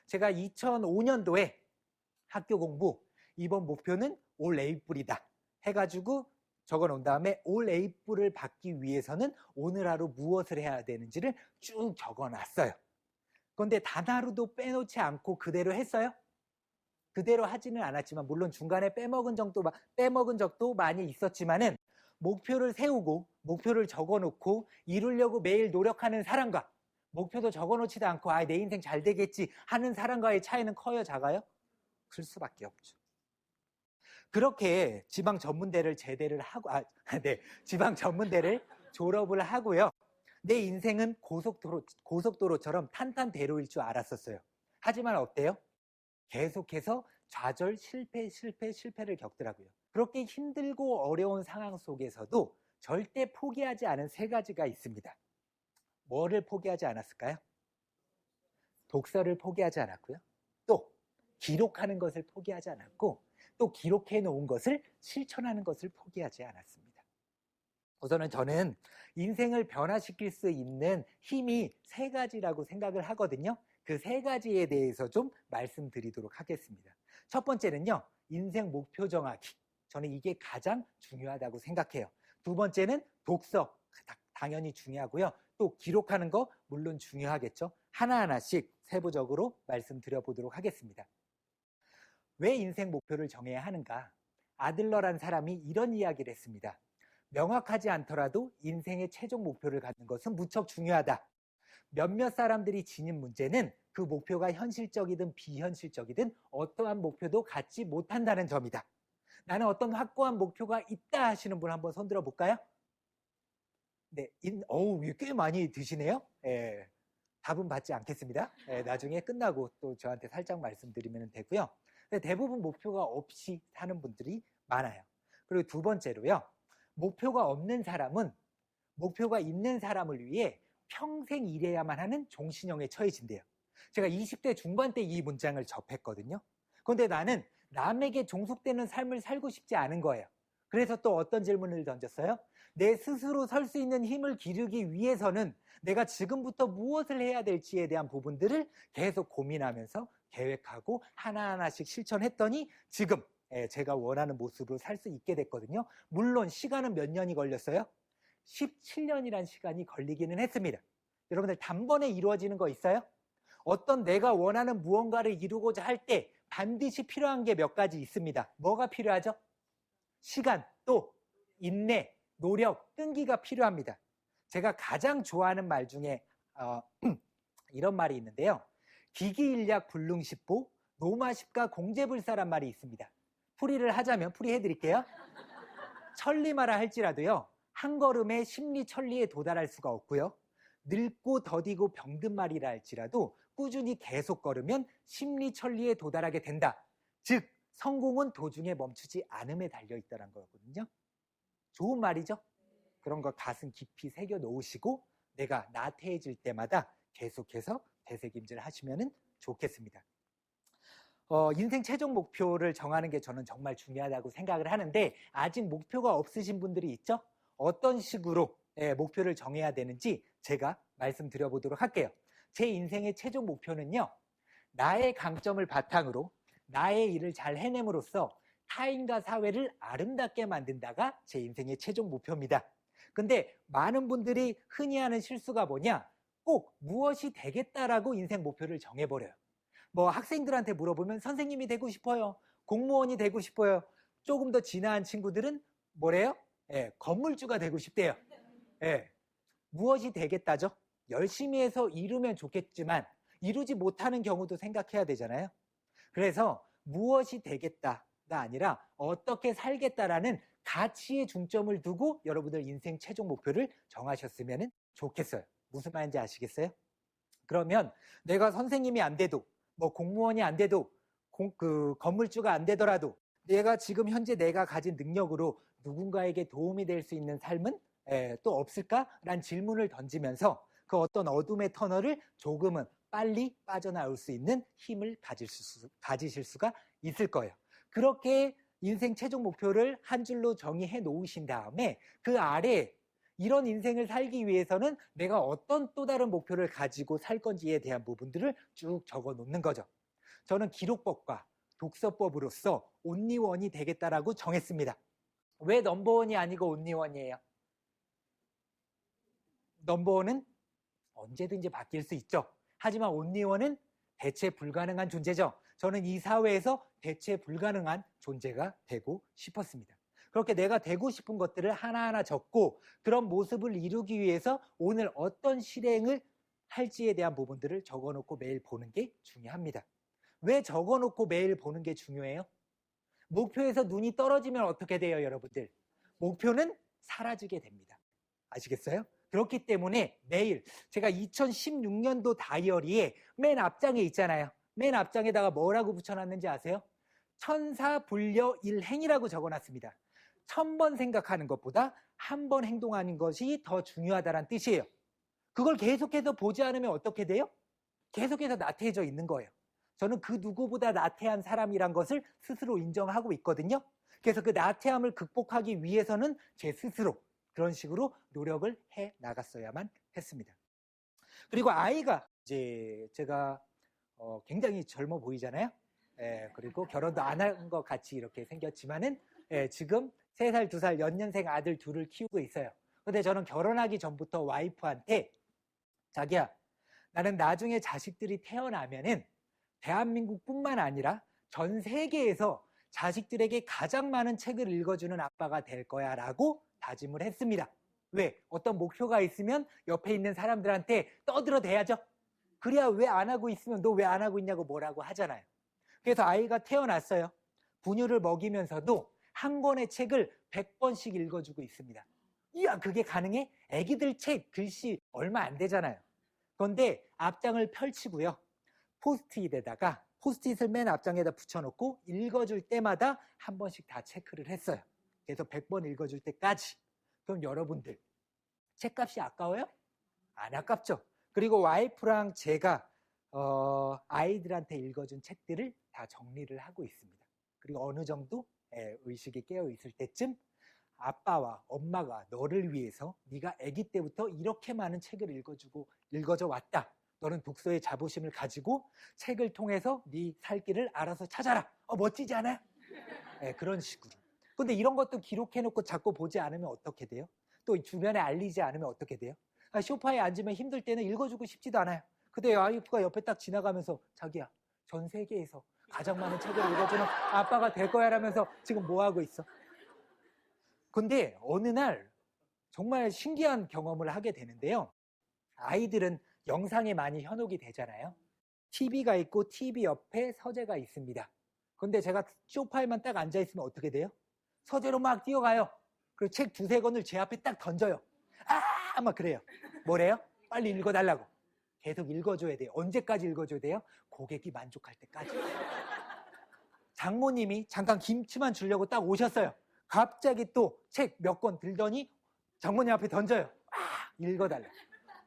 제가 2005년도에 학교 공부 이번 목표는 올 A뿔이다 해가지고 적어놓은 다음에 올 A뿔을 받기 위해서는 오늘 하루 무엇을 해야 되는지를 쭉 적어놨어요. 그런데 단 하루도 빼놓지 않고 그대로 했어요? 그대로 하지는 않았지만 물론 중간에 빼먹은 적도 많이 있었지만은 목표를 세우고 목표를 적어놓고 이루려고 매일 노력하는 사람과 목표도 적어놓지도 않고 내 인생 잘 되겠지 하는 사람과의 차이는 커요, 작아요? 클 수밖에 없죠. 그렇게 지방 전문대를 제대를 하고 지방 전문대를 졸업을 하고요. 내 인생은 고속도로처럼 탄탄대로일 줄 알았었어요. 하지만 어때요? 계속해서 좌절, 실패를 겪더라고요. 그렇게 힘들고 어려운 상황 속에서도 절대 포기하지 않은 세 가지가 있습니다. 뭐를 포기하지 않았을까요? 독서를 포기하지 않았고요. 또 기록하는 것을 포기하지 않았고 또 기록해 놓은 것을 실천하는 것을 포기하지 않았습니다. 우선은 저는 인생을 변화시킬 수 있는 힘이 세 가지라고 생각을 하거든요. 그 세 가지에 대해서 좀 말씀드리도록 하겠습니다. 첫 번째는요, 인생 목표 정하기. 저는 이게 가장 중요하다고 생각해요. 두 번째는 독서. 당연히 중요하고요. 또 기록하는 거 물론 중요하겠죠. 하나하나씩 세부적으로 말씀드려보도록 하겠습니다. 왜 인생 목표를 정해야 하는가? 아들러란 사람이 이런 이야기를 했습니다. 명확하지 않더라도 인생의 최종 목표를 갖는 것은 무척 중요하다. 몇몇 사람들이 지닌 문제는 그 목표가 현실적이든 비현실적이든 어떠한 목표도 갖지 못한다는 점이다. 나는 어떤 확고한 목표가 있다 하시는 분 한번 손들어 볼까요? 네, 꽤 많이 드시네요. 예, 답은 받지 않겠습니다. 예, 나중에 끝나고 또 저한테 살짝 말씀드리면 되고요. 대부분 목표가 없이 사는 분들이 많아요. 그리고 두 번째로요. 목표가 없는 사람은 목표가 있는 사람을 위해 평생 일해야만 하는 종신형에 처해진대요. 제가 20대 중반 때 이 문장을 접했거든요. 그런데 나는 남에게 종속되는 삶을 살고 싶지 않은 거예요. 그래서 또 어떤 질문을 던졌어요? 내 스스로 설 수 있는 힘을 기르기 위해서는 내가 지금부터 무엇을 해야 될지에 대한 부분들을 계속 고민하면서 계획하고 하나하나씩 실천했더니 지금 제가 원하는 모습으로 살 수 있게 됐거든요. 물론 시간은 몇 년이 걸렸어요? 17년이란 시간이 걸리기는 했습니다. 여러분들 단번에 이루어지는 거 있어요? 어떤 내가 원하는 무언가를 이루고자 할 때 반드시 필요한 게 몇 가지 있습니다. 뭐가 필요하죠? 시간, 또 인내, 노력, 끈기가 필요합니다. 제가 가장 좋아하는 말 중에 이런 말이 있는데요. 기기일약 불능십보, 노마십가 공재불사란 말이 있습니다. 풀이를 하자면 풀이해드릴게요. 천리마라 할지라도요. 한 걸음에 심리천리에 도달할 수가 없고요. 늙고 더디고 병든 말이라 할지라도 꾸준히 계속 걸으면 심리천리에 도달하게 된다. 즉 성공은 도중에 멈추지 않음에 달려있다는 거거든요. 좋은 말이죠? 그런 거 가슴 깊이 새겨 놓으시고 내가 나태해질 때마다 계속해서 되새김질 하시면 좋겠습니다. 인생 최종 목표를 정하는 게 저는 정말 중요하다고 생각을 하는데 아직 목표가 없으신 분들이 있죠? 어떤 식으로 목표를 정해야 되는지 제가 말씀드려보도록 할게요. 제 인생의 최종 목표는요. 나의 강점을 바탕으로 나의 일을 잘 해냄으로써 타인과 사회를 아름답게 만든다가 제 인생의 최종 목표입니다. 근데 많은 분들이 흔히 하는 실수가 뭐냐? 꼭 무엇이 되겠다라고 인생 목표를 정해버려요. 뭐 학생들한테 물어보면 선생님이 되고 싶어요. 공무원이 되고 싶어요. 조금 더 진화한 친구들은 뭐래요? 건물주가 되고 싶대요. 무엇이 되겠다죠? 열심히 해서 이루면 좋겠지만 이루지 못하는 경우도 생각해야 되잖아요. 그래서 무엇이 되겠다가 아니라 어떻게 살겠다라는 가치에 중점을 두고 여러분들 인생 최종 목표를 정하셨으면 좋겠어요. 무슨 말인지 아시겠어요? 그러면 내가 선생님이 안 돼도 뭐 공무원이 안 돼도 건물주가 안 되더라도 내가 지금 현재 내가 가진 능력으로 누군가에게 도움이 될 수 있는 삶은 또 없을까라는 질문을 던지면서 그 어떤 어둠의 터널을 조금은 빨리 빠져나올 수 있는 힘을 가지실 수가 있을 거예요. 그렇게 인생 최종 목표를 한 줄로 정의해 놓으신 다음에 그 아래 이런 인생을 살기 위해서는 내가 어떤 또 다른 목표를 가지고 살 건지에 대한 부분들을 쭉 적어 놓는 거죠. 저는 기록법과 독서법으로서 온리원이 되겠다라고 정했습니다. 왜 넘버원이 아니고 온리원이에요? 넘버원은 언제든지 바뀔 수 있죠. 하지만 온리원은 대체 불가능한 존재죠. 저는 이 사회에서 대체 불가능한 존재가 되고 싶었습니다. 그렇게 내가 되고 싶은 것들을 하나하나 적고 그런 모습을 이루기 위해서 오늘 어떤 실행을 할지에 대한 부분들을 적어놓고 매일 보는 게 중요합니다. 왜 적어놓고 매일 보는 게 중요해요? 목표에서 눈이 떨어지면 어떻게 돼요, 여러분들? 목표는 사라지게 됩니다. 아시겠어요? 그렇기 때문에 매일 제가 2016년도 다이어리에 맨 앞장에 있잖아요. 맨 앞장에다가 뭐라고 붙여놨는지 아세요? 천사분려일행이라고 적어놨습니다. 1000번 생각하는 것보다 한 번 행동하는 것이 더 중요하다는 뜻이에요. 그걸 계속해서 보지 않으면 어떻게 돼요? 계속해서 나태해져 있는 거예요. 저는 그 누구보다 나태한 사람이란 것을 스스로 인정하고 있거든요. 그래서 그 나태함을 극복하기 위해서는 제 스스로 그런 식으로 노력을 해 나갔어야만 했습니다. 그리고 아이가 이제 제가 굉장히 젊어 보이잖아요. 그리고 결혼도 안 한 것 같이 이렇게 생겼지만은 지금 3살, 2살 연년생 아들 둘을 키우고 있어요. 근데 저는 결혼하기 전부터 와이프한테 자기야, 나는 나중에 자식들이 태어나면은 대한민국뿐만 아니라 전 세계에서 자식들에게 가장 많은 책을 읽어주는 아빠가 될 거야 라고 다짐을 했습니다. 왜? 어떤 목표가 있으면 옆에 있는 사람들한테 떠들어대야죠. 그래야 왜 안 하고 있으면 너 왜 안 하고 있냐고 뭐라고 하잖아요. 그래서 아이가 태어났어요. 분유를 먹이면서도 한 권의 책을 100번씩 읽어주고 있습니다. 이야, 그게 가능해? 애기들 책 글씨 얼마 안 되잖아요. 그런데 앞장을 펼치고요. 포스트잇을 맨 앞장에다 붙여놓고 읽어줄 때마다 한 번씩 다 체크를 했어요. 그래서 100번 읽어줄 때까지. 그럼 여러분들 책값이 아까워요? 안 아깝죠? 그리고 와이프랑 제가 아이들한테 읽어준 책들을 다 정리를 하고 있습니다. 그리고 어느 정도 의식이 깨어 있을 때쯤 아빠와 엄마가 너를 위해서 네가 아기 때부터 이렇게 많은 책을 읽어줘 왔다. 너는 독서의 자부심을 가지고 책을 통해서 네 살 길을 알아서 찾아라. 멋지지 않아요? 그런 식으로. 근데 이런 것도 기록해놓고 자꾸 보지 않으면 어떻게 돼요? 또 주변에 알리지 않으면 어떻게 돼요? 소파에 앉으면 힘들 때는 읽어주고 싶지도 않아요. 근데 와이프가 옆에 딱 지나가면서 자기야, 전 세계에서 가장 많은 책을 읽어주는 아빠가 될 거야 라면서 지금 뭐 하고 있어? 근데 어느 날 정말 신기한 경험을 하게 되는데요. 아이들은 영상에 많이 현혹이 되잖아요. TV가 있고 TV 옆에 서재가 있습니다. 근데 제가 소파에만 딱 앉아있으면 어떻게 돼요? 서재로 막 뛰어가요. 그리고 책 2-3권을 제 앞에 딱 던져요. 막 그래요. 뭐래요? 빨리 읽어달라고. 계속 읽어줘야 돼요. 언제까지 읽어줘야 돼요? 고객이 만족할 때까지. 장모님이 잠깐 김치만 주려고 딱 오셨어요. 갑자기 또 책 몇 권 들더니 장모님 앞에 던져요. 읽어달라.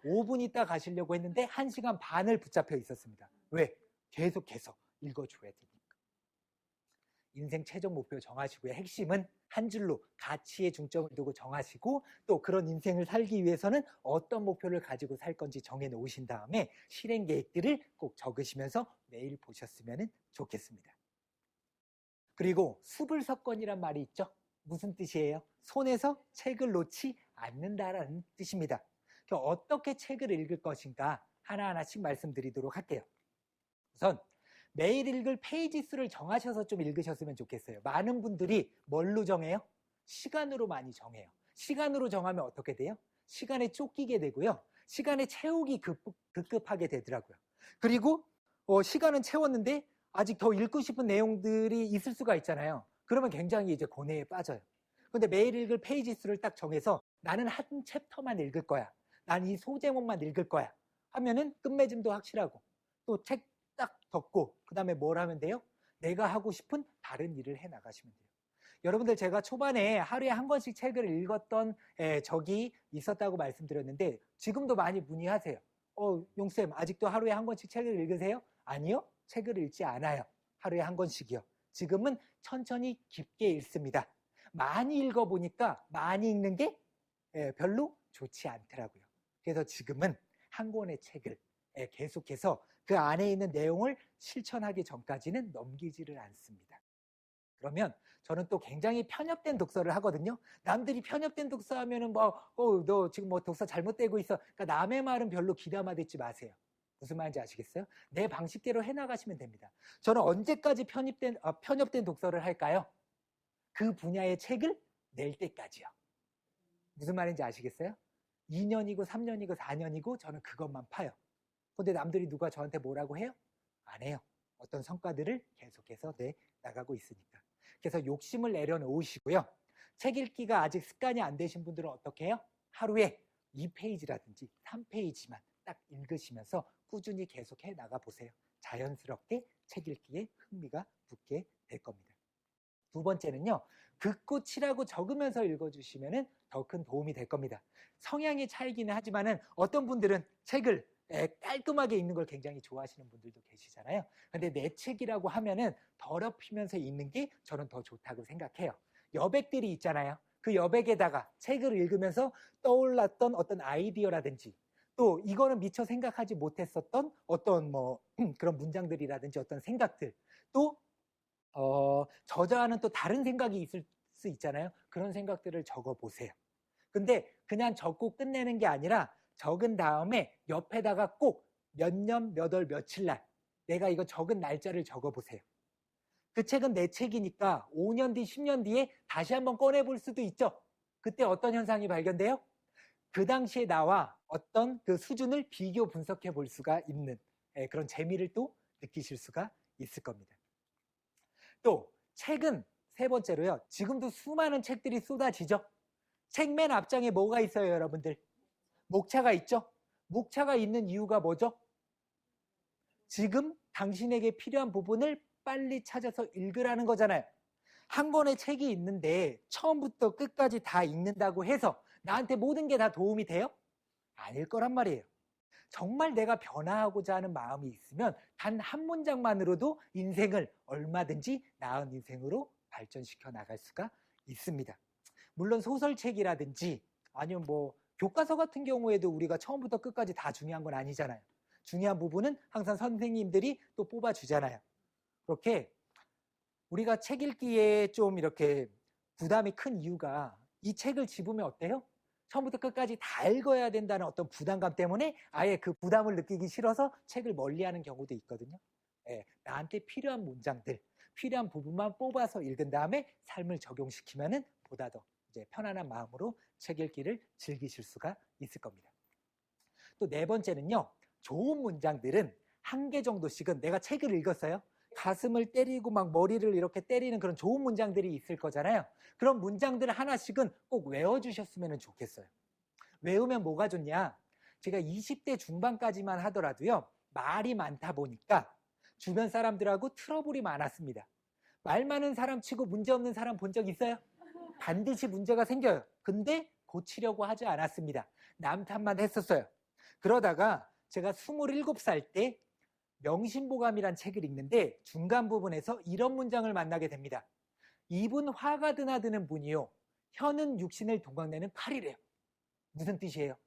5분 있다 가시려고 했는데 1시간 반을 붙잡혀 있었습니다. 왜? 계속해서 읽어줘야 되니까. 인생 최종 목표 정하시고요. 핵심은 한 줄로 가치에 중점을 두고 정하시고 또 그런 인생을 살기 위해서는 어떤 목표를 가지고 살 건지 정해놓으신 다음에 실행 계획들을 꼭 적으시면서 매일 보셨으면 좋겠습니다. 그리고 수불석권이란 말이 있죠. 무슨 뜻이에요? 손에서 책을 놓지 않는다라는 뜻입니다. 어떻게 책을 읽을 것인가 하나하나씩 말씀드리도록 할게요. 우선 매일 읽을 페이지 수를 정하셔서 좀 읽으셨으면 좋겠어요. 많은 분들이 뭘로 정해요? 시간으로 많이 정해요. 시간으로 정하면 어떻게 돼요? 시간에 쫓기게 되고요. 시간에 채우기 급급하게 되더라고요. 그리고 시간은 채웠는데 아직 더 읽고 싶은 내용들이 있을 수가 있잖아요. 그러면 굉장히 이제 고뇌에 빠져요. 근데 매일 읽을 페이지 수를 딱 정해서 나는 한 챕터만 읽을 거야. 난 이 소제목만 읽을 거야. 하면은 끝맺음도 확실하고 또 책 딱 덮고 그 다음에 뭘 하면 돼요? 내가 하고 싶은 다른 일을 해 나가시면 돼요. 여러분들 제가 초반에 하루에 한 권씩 책을 읽었던 적이 있었다고 말씀드렸는데 지금도 많이 문의하세요. 용쌤 아직도 하루에 한 권씩 책을 읽으세요? 아니요. 책을 읽지 않아요. 하루에 한 권씩이요. 지금은 천천히 깊게 읽습니다. 많이 읽어보니까 많이 읽는 게 별로 좋지 않더라고요. 그래서 지금은 한 권의 책을 계속해서 그 안에 있는 내용을 실천하기 전까지는 넘기지를 않습니다. 그러면 저는 또 굉장히 편협된 독서를 하거든요. 남들이 편협된 독서하면은 너 지금 독서 잘못되고 있어. 그러니까 남의 말은 별로 귀담아 듣지 마세요. 무슨 말인지 아시겠어요? 내 방식대로 해나가시면 됩니다. 저는 언제까지 편협된 독서를 할까요? 그 분야의 책을 낼 때까지요. 무슨 말인지 아시겠어요? 2년이고 3년이고 4년이고 저는 그것만 파요. 근데 남들이 누가 저한테 뭐라고 해요? 안 해요. 어떤 성과들을 계속해서 나가고 있으니까. 그래서 욕심을 내려놓으시고요. 책 읽기가 아직 습관이 안 되신 분들은 어떻게 해요? 하루에 2페이지라든지 3페이지만 딱 읽으시면서 꾸준히 계속해 나가보세요. 자연스럽게 책 읽기에 흥미가 붙게 될 겁니다. 두 번째는요. 긋고 칠하고 적으면서 읽어주시면 더 큰 도움이 될 겁니다. 성향의 차이기는 하지만 어떤 분들은 책을 깔끔하게 읽는 걸 굉장히 좋아하시는 분들도 계시잖아요. 근데 내 책이라고 하면은 더럽히면서 읽는 게 저는 더 좋다고 생각해요. 여백들이 있잖아요. 그 여백에다가 책을 읽으면서 떠올랐던 어떤 아이디어라든지 또 이거는 미처 생각하지 못했었던 어떤 그런 문장들이라든지 어떤 생각들 또 저자와는 또 다른 생각이 있을 수 있잖아요. 그런 생각들을 적어보세요. 근데 그냥 적고 끝내는 게 아니라 적은 다음에 옆에다가 꼭 몇 년, 몇 월, 며칠 날 내가 이거 적은 날짜를 적어보세요. 그 책은 내 책이니까 5년 뒤, 10년 뒤에 다시 한번 꺼내볼 수도 있죠. 그때 어떤 현상이 발견돼요? 그 당시에 나와 어떤 그 수준을 비교 분석해 볼 수가 있는 그런 재미를 또 느끼실 수가 있을 겁니다. 또 책은 세 번째로요. 지금도 수많은 책들이 쏟아지죠. 책 맨 앞장에 뭐가 있어요, 여러분들? 목차가 있죠. 목차가 있는 이유가 뭐죠? 지금 당신에게 필요한 부분을 빨리 찾아서 읽으라는 거잖아요. 한 권의 책이 있는데 처음부터 끝까지 다 읽는다고 해서 나한테 모든 게 다 도움이 돼요? 아닐 거란 말이에요. 정말 내가 변화하고자 하는 마음이 있으면 단 한 문장만으로도 인생을 얼마든지 나은 인생으로 발전시켜 나갈 수가 있습니다. 물론 소설책이라든지 아니면 교과서 같은 경우에도 우리가 처음부터 끝까지 다 중요한 건 아니잖아요. 중요한 부분은 항상 선생님들이 또 뽑아주잖아요. 그렇게 우리가 책 읽기에 좀 이렇게 부담이 큰 이유가 이 책을 집으면 어때요? 처음부터 끝까지 다 읽어야 된다는 어떤 부담감 때문에 아예 그 부담을 느끼기 싫어서 책을 멀리하는 경우도 있거든요. 나한테 필요한 문장들, 필요한 부분만 뽑아서 읽은 다음에 삶을 적용시키면은 보다 더 이제 편안한 마음으로 책 읽기를 즐기실 수가 있을 겁니다. 또 네 번째는요. 좋은 문장들은 한 개 정도씩은 내가 책을 읽었어요. 가슴을 때리고 막 머리를 이렇게 때리는 그런 좋은 문장들이 있을 거잖아요. 그런 문장들 하나씩은 꼭 외워주셨으면 좋겠어요. 외우면 뭐가 좋냐? 제가 20대 중반까지만 하더라도요. 말이 많다 보니까 주변 사람들하고 트러블이 많았습니다. 말 많은 사람 치고 문제 없는 사람 본 적 있어요? 반드시 문제가 생겨요. 근데 고치려고 하지 않았습니다. 남 탓만 했었어요. 그러다가 제가 27살 때 명심보감이란 책을 읽는데 중간 부분에서 이런 문장을 만나게 됩니다. 입은 화가 드나드는 분이요. 혀는 육신을 동강내는 칼이래요. 무슨 뜻이에요?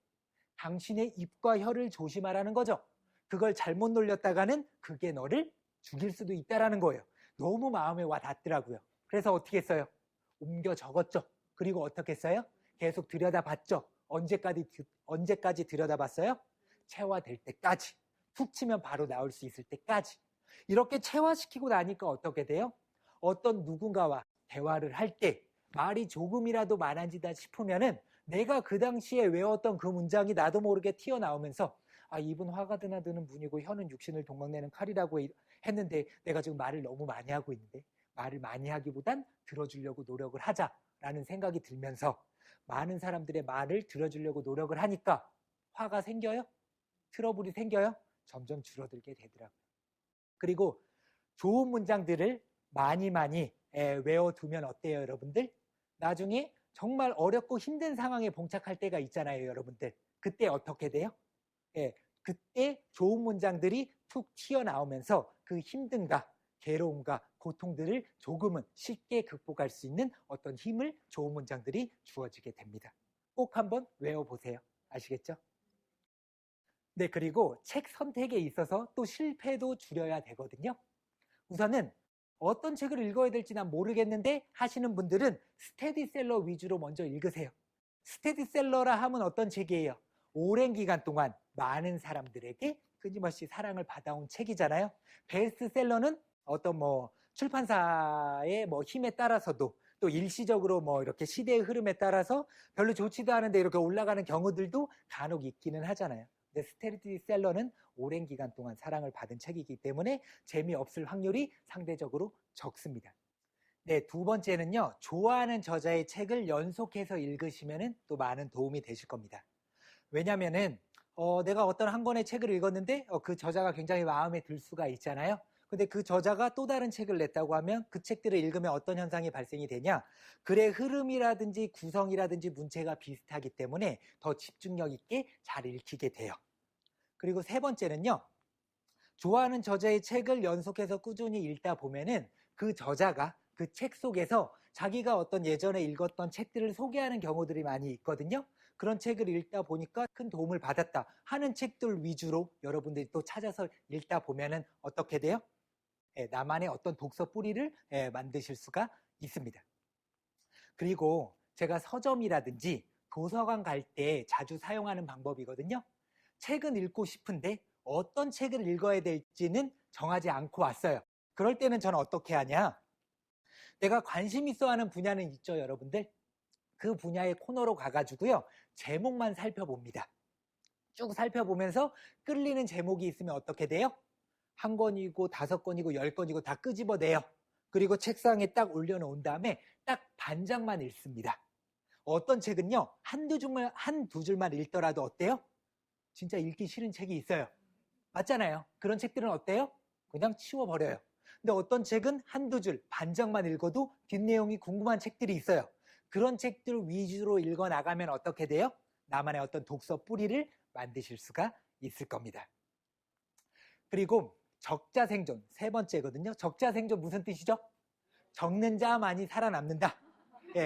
당신의 입과 혀를 조심하라는 거죠. 그걸 잘못 놀렸다가는 그게 너를 죽일 수도 있다라는 거예요. 너무 마음에 와 닿더라고요. 그래서 어떻게 했어요? 옮겨 적었죠. 그리고 어떻게 했어요? 계속 들여다봤죠. 언제까지 들여다봤어요? 체화될 때까지. 툭 치면 바로 나올 수 있을 때까지. 이렇게 체화시키고 나니까 어떻게 돼요? 어떤 누군가와 대화를 할 때 말이 조금이라도 많아지다 싶으면은 내가 그 당시에 외웠던 그 문장이 나도 모르게 튀어나오면서 입은 화가 드나드는 분이고 혀는 육신을 동강내는 칼이라고 했는데 내가 지금 말을 너무 많이 하고 있는데 말을 많이 하기보단 들어주려고 노력을 하자라는 생각이 들면서 많은 사람들의 말을 들어주려고 노력을 하니까 화가 생겨요? 트러블이 생겨요? 점점 줄어들게 되더라고요. 그리고 좋은 문장들을 많이 외워두면 어때요, 여러분들? 나중에 정말 어렵고 힘든 상황에 봉착할 때가 있잖아요, 여러분들. 그때 어떻게 돼요? 그때 좋은 문장들이 툭 튀어나오면서 그 힘듦과 괴로움과 고통들을 조금은 쉽게 극복할 수 있는 어떤 힘을 좋은 문장들이 주어지게 됩니다. 꼭 한번 외워보세요. 아시겠죠? 네, 그리고 책 선택에 있어서 또 실패도 줄여야 되거든요. 우선은 어떤 책을 읽어야 될지 난 모르겠는데 하시는 분들은 스테디셀러 위주로 먼저 읽으세요. 스테디셀러라 하면 어떤 책이에요? 오랜 기간 동안 많은 사람들에게 끊임없이 사랑을 받아온 책이잖아요. 베스트셀러는 어떤 출판사의 힘에 따라서도 또 일시적으로 이렇게 시대의 흐름에 따라서 별로 좋지도 않은데 이렇게 올라가는 경우들도 간혹 있기는 하잖아요. 근데 스테디셀러는 오랜 기간 동안 사랑을 받은 책이기 때문에 재미없을 확률이 상대적으로 적습니다. 네, 두 번째는요. 좋아하는 저자의 책을 연속해서 읽으시면 또 많은 도움이 되실 겁니다. 왜냐면은 내가 어떤 한 권의 책을 읽었는데 그 저자가 굉장히 마음에 들 수가 있잖아요. 근데 그 저자가 또 다른 책을 냈다고 하면 그 책들을 읽으면 어떤 현상이 발생이 되냐? 글의 흐름이라든지 구성이라든지 문체가 비슷하기 때문에 더 집중력 있게 잘 읽히게 돼요. 그리고 세 번째는요. 좋아하는 저자의 책을 연속해서 꾸준히 읽다 보면은 그 저자가 그 책 속에서 자기가 어떤 예전에 읽었던 책들을 소개하는 경우들이 많이 있거든요. 그런 책을 읽다 보니까 큰 도움을 받았다 하는 책들 위주로 여러분들이 또 찾아서 읽다 보면은 어떻게 돼요? 나만의 어떤 독서 뿌리를 만드실 수가 있습니다. 그리고 제가 서점이라든지 도서관 갈 때 자주 사용하는 방법이거든요. 책은 읽고 싶은데 어떤 책을 읽어야 될지는 정하지 않고 왔어요. 그럴 때는 저는 어떻게 하냐? 내가 관심 있어 하는 분야는 있죠, 여러분들. 그 분야의 코너로 가가지고요. 제목만 살펴봅니다. 쭉 살펴보면서 끌리는 제목이 있으면 어떻게 돼요? 한 권이고 5권이고 10권이고 다 끄집어내요. 그리고 책상에 딱 올려놓은 다음에 딱 반장만 읽습니다. 어떤 책은요. 한두 줄만 읽더라도 어때요? 진짜 읽기 싫은 책이 있어요. 맞잖아요. 그런 책들은 어때요? 그냥 치워버려요. 근데 어떤 책은 한두 줄, 반장만 읽어도 뒷내용이 궁금한 책들이 있어요. 그런 책들 위주로 읽어나가면 어떻게 돼요? 나만의 어떤 독서 뿌리를 만드실 수가 있을 겁니다. 그리고 적자생존, 세 번째거든요. 적자생존 무슨 뜻이죠? 적는 자만이 살아남는다.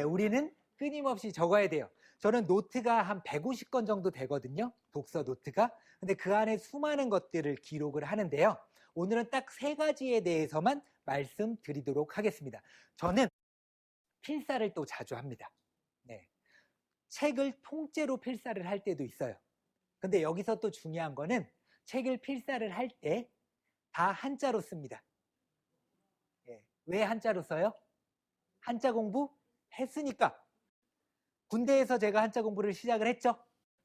우리는 끊임없이 적어야 돼요. 저는 노트가 한 150권 정도 되거든요. 독서 노트가. 근데 그 안에 수많은 것들을 기록을 하는데요. 오늘은 딱 3가지에 대해서만 말씀드리도록 하겠습니다. 저는 필사를 또 자주 합니다. 네. 책을 통째로 필사를 할 때도 있어요. 근데 여기서 또 중요한 거는 책을 필사를 할 때 다 한자로 씁니다. 왜 한자로 써요? 한자 공부 했으니까. 군대에서 제가 한자 공부를 시작을 했죠.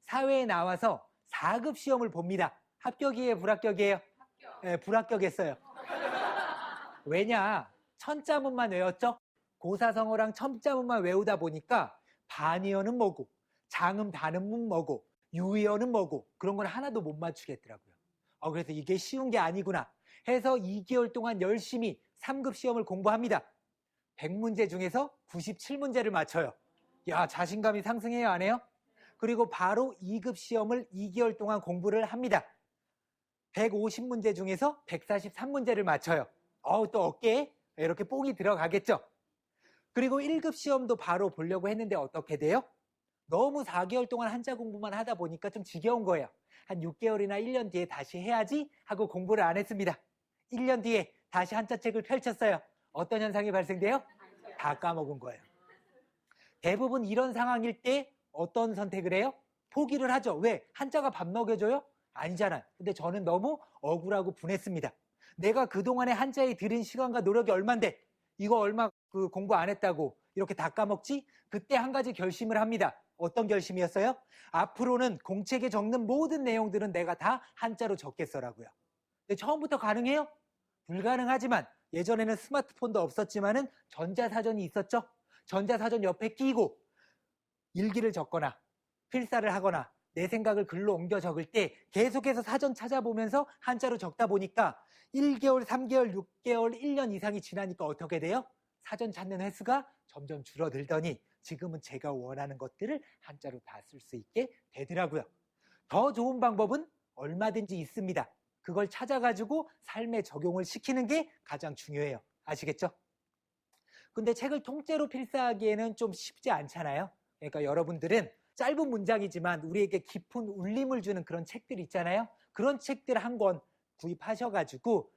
사회에 나와서 4급 시험을 봅니다. 합격이에요, 불합격이에요? 합격. 불합격했어요. 왜냐? 천자문만 외웠죠? 고사성어랑 천자문만 외우다 보니까 반의어는 뭐고, 장음 단음은 뭐고, 유의어는 뭐고 그런 건 하나도 못 맞추겠더라고요. 그래서 이게 쉬운 게 아니구나 해서 2개월 동안 열심히 3급 시험을 공부합니다. 100문제 중에서 97문제를 맞춰요. 야, 자신감이 상승해요, 안 해요? 그리고 바로 2급 시험을 2개월 동안 공부를 합니다. 150문제 중에서 143문제를 맞춰요. 또 어깨에 이렇게 뽕이 들어가겠죠. 그리고 1급 시험도 바로 보려고 했는데 어떻게 돼요? 너무 4개월 동안 한자 공부만 하다 보니까 좀 지겨운 거예요. 한 6개월이나 1년 뒤에 다시 해야지 하고 공부를 안 했습니다. 1년 뒤에 다시 한자책을 펼쳤어요. 어떤 현상이 발생돼요? 다 까먹은 거예요. 대부분 이런 상황일 때 어떤 선택을 해요? 포기를 하죠. 왜? 한자가 밥 먹여줘요? 아니잖아요. 근데 저는 너무 억울하고 분했습니다. 내가 그동안에 한자에 들인 시간과 노력이 얼만데 이거 얼마 공부 안 했다고 이렇게 다 까먹지? 그때 한 가지 결심을 합니다. 어떤 결심이었어요? 앞으로는 공책에 적는 모든 내용들은 내가 다 한자로 적겠어라고요. 근데 처음부터 가능해요? 불가능하지만 예전에는 스마트폰도 없었지만은 전자사전이 있었죠? 전자사전 옆에 끼고 일기를 적거나 필사를 하거나 내 생각을 글로 옮겨 적을 때 계속해서 사전 찾아보면서 한자로 적다 보니까 1개월, 3개월, 6개월, 1년 이상이 지나니까 어떻게 돼요? 사전 찾는 횟수가 점점 줄어들더니 지금은 제가 원하는 것들을 한자로 다 쓸 수 있게 되더라고요. 더 좋은 방법은 얼마든지 있습니다. 그걸 찾아가지고 삶에 적용을 시키는 게 가장 중요해요. 아시겠죠? 근데 책을 통째로 필사하기에는 좀 쉽지 않잖아요. 그러니까 여러분들은 짧은 문장이지만 우리에게 깊은 울림을 주는 그런 책들 있잖아요. 그런 책들 한 권 구입하셔가지고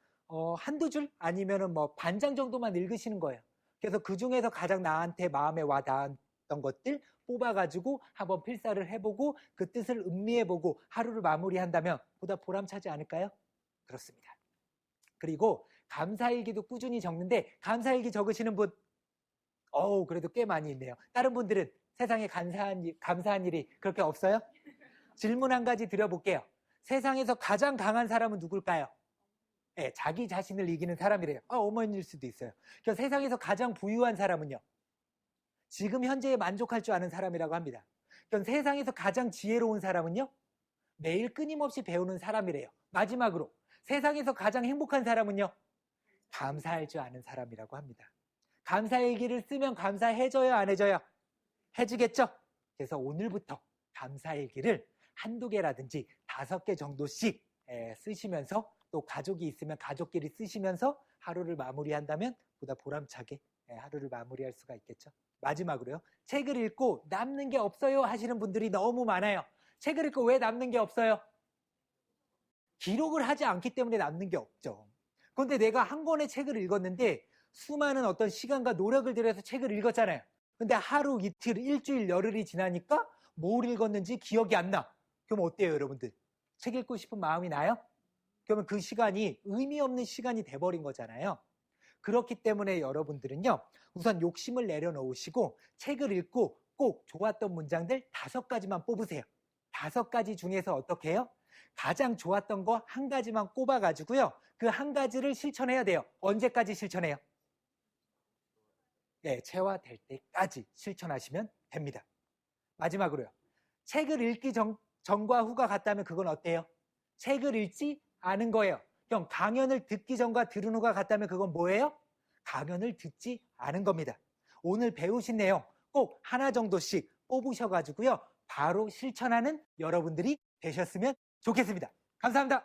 한두 줄 아니면은 반장 정도만 읽으시는 거예요. 그래서 그 중에서 가장 나한테 마음에 와 닿았던 것들 뽑아가지고 한번 필사를 해보고 그 뜻을 음미해보고 하루를 마무리한다면 보다 보람차지 않을까요? 그렇습니다. 그리고 감사일기도 꾸준히 적는데 감사일기 적으시는 분 그래도 꽤 많이 있네요. 다른 분들은 세상에 감사한 일이 그렇게 없어요? 질문 한 가지 드려볼게요. 세상에서 가장 강한 사람은 누굴까요? 네, 자기 자신을 이기는 사람이래요. 어머니일 수도 있어요. 그래서 세상에서 가장 부유한 사람은요? 지금 현재에 만족할 줄 아는 사람이라고 합니다. 그럼 세상에서 가장 지혜로운 사람은요? 매일 끊임없이 배우는 사람이래요. 마지막으로 세상에서 가장 행복한 사람은요? 감사할 줄 아는 사람이라고 합니다. 감사일기를 쓰면 감사해져요, 안 해져요? 해지겠죠? 그래서 오늘부터 감사일기를 한두 개라든지 5개 정도씩 쓰시면서 또 가족이 있으면 가족끼리 쓰시면서 하루를 마무리한다면 보다 보람차게 하루를 마무리할 수가 있겠죠. 마지막으로요. 책을 읽고 남는 게 없어요 하시는 분들이 너무 많아요. 책을 읽고 왜 남는 게 없어요? 기록을 하지 않기 때문에 남는 게 없죠. 그런데 내가 한 권의 책을 읽었는데 수많은 어떤 시간과 노력을 들여서 책을 읽었잖아요. 근데 하루, 이틀, 일주일, 열흘이 지나니까 뭘 읽었는지 기억이 안 나. 그럼 어때요, 여러분들? 책 읽고 싶은 마음이 나요? 그러면 그 시간이 의미 없는 시간이 돼버린 거잖아요. 그렇기 때문에 여러분들은요, 우선 욕심을 내려놓으시고 책을 읽고 꼭 좋았던 문장들 5가지만 뽑으세요. 5가지 중에서 어떻게 해요? 가장 좋았던 거 한 가지만 꼽아가지고요. 그 한 가지를 실천해야 돼요. 언제까지 실천해요? 네, 체화될 때까지 실천하시면 됩니다. 마지막으로요. 책을 읽기 전과 후가 같다면 그건 어때요? 책을 읽지 않은 거예요. 그럼 강연을 듣기 전과 들은 후가 같다면 그건 뭐예요? 강연을 듣지 않은 겁니다. 오늘 배우신 내용 꼭 하나 정도씩 뽑으셔가지고요. 바로 실천하는 여러분들이 되셨으면 좋겠습니다. 감사합니다.